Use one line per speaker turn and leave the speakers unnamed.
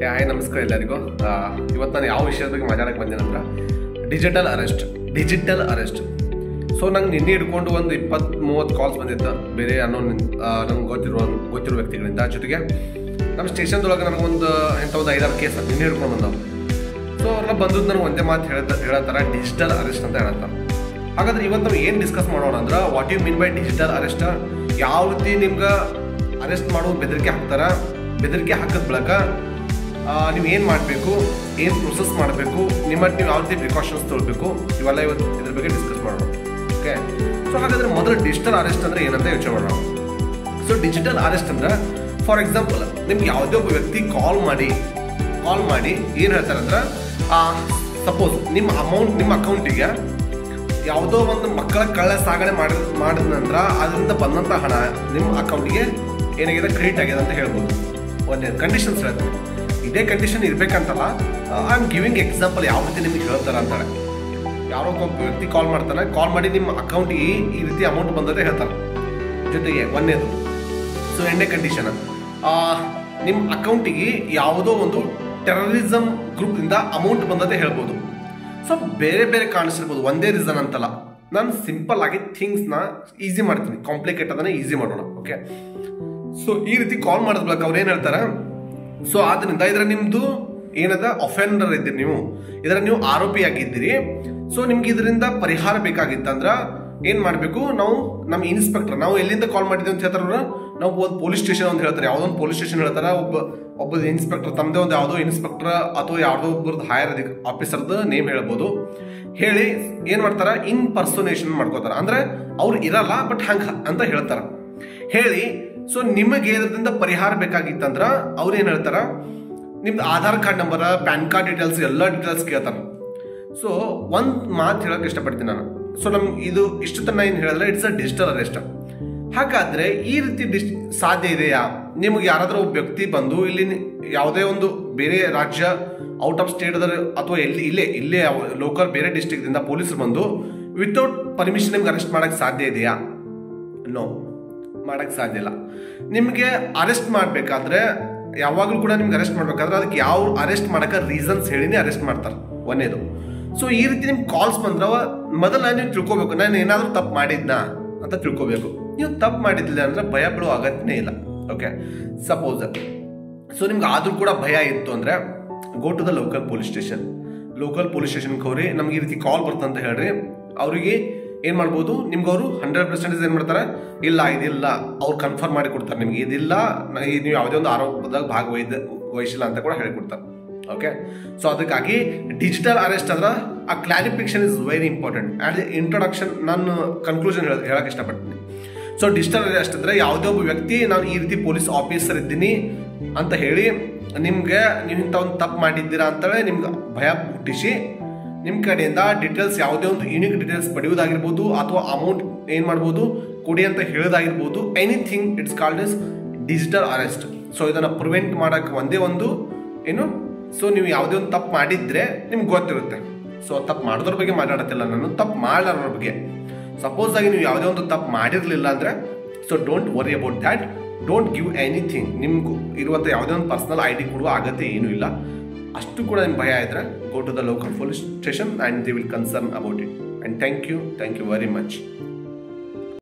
Hi ನಮಸ್ಕಾರ ಎಲ್ಲರಿಗೂ. ಇವತ್ತು ನಾನು ಯಾವ ವಿಷಯದ ಬಗ್ಗೆ ಮಾತಾಡಕ್ಕೆ ಬಂದೇನಂದ್ರೆ ಡಿಜಿಟಲ್ ಅರೆಸ್ಟ್. ನಂಗೆ ನಿನ್ನೆ ಹಿಡ್ಕೊಂಡು ಒಂದು 20-30 ಕಾಲ್ಸ್ ಬಂದಿತ್ತು ಬೇರೆ ನಂಗೆ ಗೊತ್ತಿರೋ ವ್ಯಕ್ತಿಗಳಿಂದ. ಜೊತೆಗೆ ನಮ್ಮ ಸ್ಟೇಷನ್ದೊಳಗೆ ನನಗೊಂದು 5-6 ಕೇಸ್ ನಿನ್ನೆ ಹಿಡ್ಕೊಂಡು ಬಂದವು. ಅವ್ರೆಲ್ಲ ಬಂದದ್ದು ನನಗೆ ಒಂದೇ ಮಾತು ಹೇಳತ್ತಾರ, ಡಿಜಿಟಲ್ ಅರೆಸ್ಟ್ ಅಂತ ಹೇಳತ್ತಾರ. ಹಾಗಾದ್ರೆ ಇವತ್ತು ನಾವು ಏನು ಡಿಸ್ಕಸ್ ಮಾಡೋಣ ಅಂದ್ರೆ, what you mean by digital arrest, ಯಾವ ರೀತಿ ನಿಮ್ಗೆ ಅರೆಸ್ಟ್ ಮಾಡೋ ಬೆದರಿಕೆ ಹಾಕ್ತಾರ, ಬೆದರಿಕೆ ಹಾಕಿದ ಬಳಿಕ ನೀವು ಏನು ಮಾಡಬೇಕು, ಏನು ಪ್ರೊಸೆಸ್ ಮಾಡಬೇಕು, ನೀವು ಯಾವ ರೀತಿ ಪ್ರಿಕಾಷನ್ಸ್ ತೊಗೊಳ್ಬೇಕು, ಇವೆಲ್ಲ ಇವತ್ತು ಇದ್ರ ಬಗ್ಗೆ ಡಿಸ್ಕಸ್ ಮಾಡೋಣ. ಓಕೆ, ಹಾಗಾದ್ರೆ ಮೊದಲು ಡಿಜಿಟಲ್ ಅರೆಸ್ಟ್ ಅಂದರೆ ಏನಂತ ಯೋಚನೆ ಮಾಡೋಣ. ಡಿಜಿಟಲ್ ಅರೆಸ್ಟ್ ಅಂದ್ರೆ, ಫಾರ್ ಎಕ್ಸಾಂಪಲ್, ನಿಮ್ಗೆ ಯಾವುದೇ ಒಬ್ಬ ವ್ಯಕ್ತಿ ಕಾಲ್ ಮಾಡಿ ಏನು ಹೇಳ್ತಾರೆ ಅಂದ್ರೆ, ಸಪೋಸ್ ನಿಮ್ಮ ಅಕೌಂಟಿಗೆ ಯಾವುದೋ ಒಂದು ಮಕ್ಕಳ ಕಳ್ಳ ಸಾಗಣೆ ಮಾಡಿದ ನಂತರ ಅದರಿಂದ ಬಂದಂಥ ಹಣ ನಿಮ್ಮ ಅಕೌಂಟಿಗೆ ಏನಾಗಿದೆ, ಕ್ರೆಡಿಟ್ ಆಗಿದೆ ಅಂತ ಹೇಳ್ಬೋದು. ಒಂದೇ ಕಂಡೀಷನ್ಸ್ ಹೇಳ್ತಾರೆ, ಇದೇ ಕಂಡೀಷನ್ ಇರಬೇಕಂತಲ್ಲ. ಐ ಆಮ್ ಗಿವಿಂಗ್ ಎಕ್ಸಾಂಪಲ್ ಯಾವ ರೀತಿ ನಿಮ್ಗೆ ಹೇಳ್ತಾರೆ ಅಂತಾರೆ. ಯಾರೋ ಒಬ್ಬ ವ್ಯಕ್ತಿ ಕಾಲ್ ಮಾಡ್ತಾನೆ, ಕಾಲ್ ಮಾಡಿ ನಿಮ್ಮ ಅಕೌಂಟಿಗೆ ಈ ರೀತಿ ಅಮೌಂಟ್ ಬಂದದೆ ಹೇಳ್ತಾರೆ. ಜೊತೆಗೆ ಒಂದೇದು, ಎರಡನೇ ಕಂಡೀಷನ್, ನಿಮ್ಮ ಅಕೌಂಟಿಗೆ ಯಾವುದೋ ಒಂದು ಟೆರರಿಸಮ್ ಗ್ರೂಪ್ನಿಂದ ಅಮೌಂಟ್ ಬಂದದೆ ಹೇಳ್ಬೋದು. ಬೇರೆ ಬೇರೆ ಕಾಣಿಸಿರ್ಬೋದು, ಒಂದೇ ರೀಸನ್ ಅಂತಲ್ಲ. ನಾನು ಸಿಂಪಲ್ ಆಗಿ ಥಿಂಗ್ಸ್ನ ಈಸಿ ಮಾಡ್ತೀನಿ, ಕಾಂಪ್ಲಿಕೇಟ್ ಅದನ್ನ ಈಸಿ ಮಾಡೋಣ. ಓಕೆ, ಈ ರೀತಿ ಕಾಲ್ ಮಾಡಿದ್ಬೇಕು ಅವ್ರು ಏನು ಹೇಳ್ತಾರೆ. ಆದ್ರಿಂದ ಇದರ ನಿಮ್ದು ಏನದ ಅಫೆಂಡರ್ ಇದ್ದೀರಿ, ನೀವು ಆರೋಪಿ ಆಗಿದ್ದೀರಿ. ನಿಮ್ಗೆ ಇದರಿಂದ ಪರಿಹಾರ ಬೇಕಾಗಿತ್ತಂದ್ರ ಏನ್ ಮಾಡ್ಬೇಕು, ನಾವು ನಮ್ಮ ಇನ್ಸ್ಪೆಕ್ಟರ್, ನಾವು ಎಲ್ಲಿಂದ ಕಾಲ್ ಮಾಡಿದ್ವಿ ಅಂತ ಹೇಳ್ತಾರ, ನಾವು ಒಂದು ಪೊಲೀಸ್ ಸ್ಟೇಷನ್ ಅಂತ ಹೇಳ್ತಾರೆ, ಯಾವುದೋ ಒಂದು ಪೊಲೀಸ್ ಸ್ಟೇಷನ್ ಹೇಳ್ತಾರ. ಒಬ್ಬ ಇನ್ಸ್ಪೆಕ್ಟರ್ ತಮ್ಮದೇ ಒಂದು ಯಾವುದೋ ಇನ್ಸ್ಪೆಕ್ಟರ್ ಅಥವಾ ಯಾವುದೋ ಒಬ್ಬರದ್ದು ಹೈಯರ್ ಆಫೀಸರ್ದು ನೇಮ್ ಹೇಳ್ಬೋದು. ಹೇಳಿ ಏನ್ ಮಾಡ್ತಾರ, ಇನ್ಪರ್ಸೋನೇಷನ್ ಮಾಡ್ಕೋತಾರ. ಅಂದ್ರೆ ಅವ್ರು ಇರಲ್ಲ, ಬಟ್ ಹಂಗ ಅಂತ ಹೇಳ್ತಾರ. ಹೇಳಿ ನಿಮಗೆ ಇದರಿಂದ ಪರಿಹಾರ ಬೇಕಾಗಿತ್ತಂದ್ರ ಅವ್ರು ಏನ್ ಹೇಳ್ತಾರ, ನಿಮ್ದು Aadhaar card number, PAN card details, ಎಲ್ಲ ಡೀಟೇಲ್ಸ್ ಕೇಳ್ತಾರ. ಒಂದ್ ಮಾತು ಹೇಳಕ್ ಇಷ್ಟಪಡ್ತೀನಿ ನಾನು. ನಮ್ಗೆ ಇದು ಇಷ್ಟು ತನ ಏನ್ ಹೇಳಿದ್ರೆ, ಇಟ್ಸ್ ಅ ಡಿಜಿಟಲ್ ಅರೆಸ್ಟ್. ಹಾಗಾದ್ರೆ ಈ ರೀತಿ ಸಾಧ್ಯ ಇದೆಯಾ? ನಿಮ್ಗೆ ಯಾರಾದ್ರೂ ಒಬ್ಬ ವ್ಯಕ್ತಿ ಬಂದು ಇಲ್ಲಿ ಯಾವುದೇ ಒಂದು ಬೇರೆ ರಾಜ್ಯ, ಔಟ್ ಆಫ್ ಸ್ಟೇಟ್ ಅಥವಾ ಇಲ್ಲೇ ಲೋಕಲ್ ಬೇರೆ ಡಿಸ್ಟ್ರಿಕ್ಟ್ ದಿಂದ ಪೊಲೀಸರು ಬಂದು ವಿತೌಟ್ ಪರ್ಮಿಷನ್ ನಿಮ್ಗೆ ಅರೆಸ್ಟ್ ಮಾಡಕ್ ಸಾಧ್ಯ ಇದೆಯಾ? ನೋ, ಮಾಡಕ್ ಸಾಧ್ಯ ಇಲ್ಲ. ನಿಮ್ಗೆ ಅರೆಸ್ಟ್ ಮಾಡ್ಬೇಕಾದ್ರೆ, ಯಾವಾಗ್ಲೂ ಕೂಡ ನಿಮ್ಗೆ ಅರೆಸ್ಟ್ ಮಾಡ್ಬೇಕಾದ್ರೆ ಅದಕ್ಕೆ ಯಾವ ಅರೆಸ್ಟ್ ಮಾಡಕ ರೀಸನ್ಸ್ ಹೇಳಿನೇ ಅರೆಸ್ಟ್ ಮಾಡ್ತಾರೆ. ಒಂದೇದು. ಈ ರೀತಿ ನಿಮ್ಗೆ ಕಾಲ್ಸ್ ಬಂದ್ರ ಮೊದಲ ನೀವು ತಿಳ್ಕೊಬೇಕು, ನಾನು ಏನಾದ್ರೂ ತಪ್ಪು ಮಾಡಿದ್ನಾ ಅಂತ ತಿಳ್ಕೊಬೇಕು. ನೀವು ತಪ್ಪು ಮಾಡಿದ್ದಿಲ್ಲ ಅಂದ್ರೆ ಭಯ ಬೀಳೋ ಅಗತ್ಯನೇ ಇಲ್ಲ. ಓಕೆ, ಸಪೋಸ್ ನಿಮ್ಗೆ ಆದ್ರೂ ಕೂಡ ಭಯ ಇತ್ತು ಅಂದ್ರೆ, go to the local police ಸ್ಟೇಷನ್ಗೆ ಹೋಗ್ರಿ. ನಮ್ಗೆ ಈ ರೀತಿ ಕಾಲ್ ಬರ್ತಂತ ಹೇಳ್ರಿ. ಅವರಿಗೆ ಏನ್ ಮಾಡ್ಬೋದು, ನಿಮ್ಗೆ ಅವರು 100% ಏನ್ ಮಾಡ್ತಾರೆ, ಇದಿಲ್ಲ ಅವ್ರು ಕನ್ಫರ್ಮ್ ಮಾಡಿ ಕೊಡ್ತಾರೆ. ನಿಮ್ಗೆ ಇದಿಲ್ಲ, ನೀವು ಯಾವುದೇ ಒಂದು ಆರೋಪದಾಗ ಭಾಗವಹಿಸಿಲ್ಲ ಅಂತ ಕೂಡ ಹೇಳಿಕೊಡ್ತಾರೆ. ಓಕೆ, ಅದಕ್ಕಾಗಿ ಡಿಜಿಟಲ್ ಅರೆಸ್ಟ್ ಅಂದ್ರೆ ಆ clarification is very important. And introduction ನಾನು ಕನ್ಕ್ಲೂಷನ್ ಹೇಳಕ್ ಇಷ್ಟಪಡ್ತೀನಿ. ಡಿಜಿಟಲ್ ಅರೆಸ್ಟ್ ಅಂದ್ರೆ ಯಾವುದೇ ಒಬ್ಬ ವ್ಯಕ್ತಿ ನಾನು ಈ ರೀತಿ ಪೊಲೀಸ್ ಆಫೀಸರ್ ಇದ್ದೀನಿ ಅಂತ ಹೇಳಿ ನಿಮ್ಗೆ ನೀವು ಇಂಥ ಒಂದು ತಪ್ಪು ಮಾಡಿದ್ದೀರಾ ಅಂತೇಳಿ ನಿಮ್ಗೆ ಭಯ ಹುಟ್ಟಿಸಿ ನಿಮ್ಮ ಕಡೆಯಿಂದ ಡೀಟೇಲ್ಸ್, ಯಾವುದೇ ಒಂದು ಯೂನಿಕ್ ಡೀಟೇಲ್ಸ್ ಪಡೆಯುವುದಾಗಿರ್ಬೋದು, ಅಥವಾ ಅಮೌಂಟ್ ಏನ್ ಮಾಡ್ಬೋದು ಕೊಡಿ ಅಂತ ಹೇಳೋದಾಗಿರ್ಬೋದು, anything, it's called as digital arrest. ಇದನ್ನ ಪ್ರಿವೆಂಟ್ ಮಾಡಕ್ಕೆ ಒಂದೇ ಒಂದು ಏನು, ನೀವು ಯಾವುದೇ ಒಂದು ತಪ್ಪು ಮಾಡಿದ್ರೆ ನಿಮ್ಗೆ ಗೊತ್ತಿರುತ್ತೆ. ತಪ್ಪು ಮಾಡೋದ್ರ ಬಗ್ಗೆ ಮಾತಾಡತ್ತಿಲ್ಲ ನಾನು, ತಪ್ಪು ಮಾಡಲಾರ ಬಗ್ಗೆ. ಸಪೋಸ್ ಆಗಿ ನೀವು ಯಾವುದೇ ಒಂದು ತಪ್ಪು ಮಾಡಿರ್ಲಿಲ್ಲ ಅಂದ್ರೆ, don't worry about that, don't give anything. ನಿಮ್ಗೆ ಇರುವಂಥ ಯಾವುದೇ ಒಂದು ಪರ್ಸನಲ್ ID ಕೊಡುವ ಅಗತ್ಯ ಏನೂ ಇಲ್ಲ. ಅಷ್ಟು ಕೂಡ ನಿಮ್ಗೆ ಭಯ ಇದ್ರೆ, go to the local police station and they will concern about it. And thank you very much.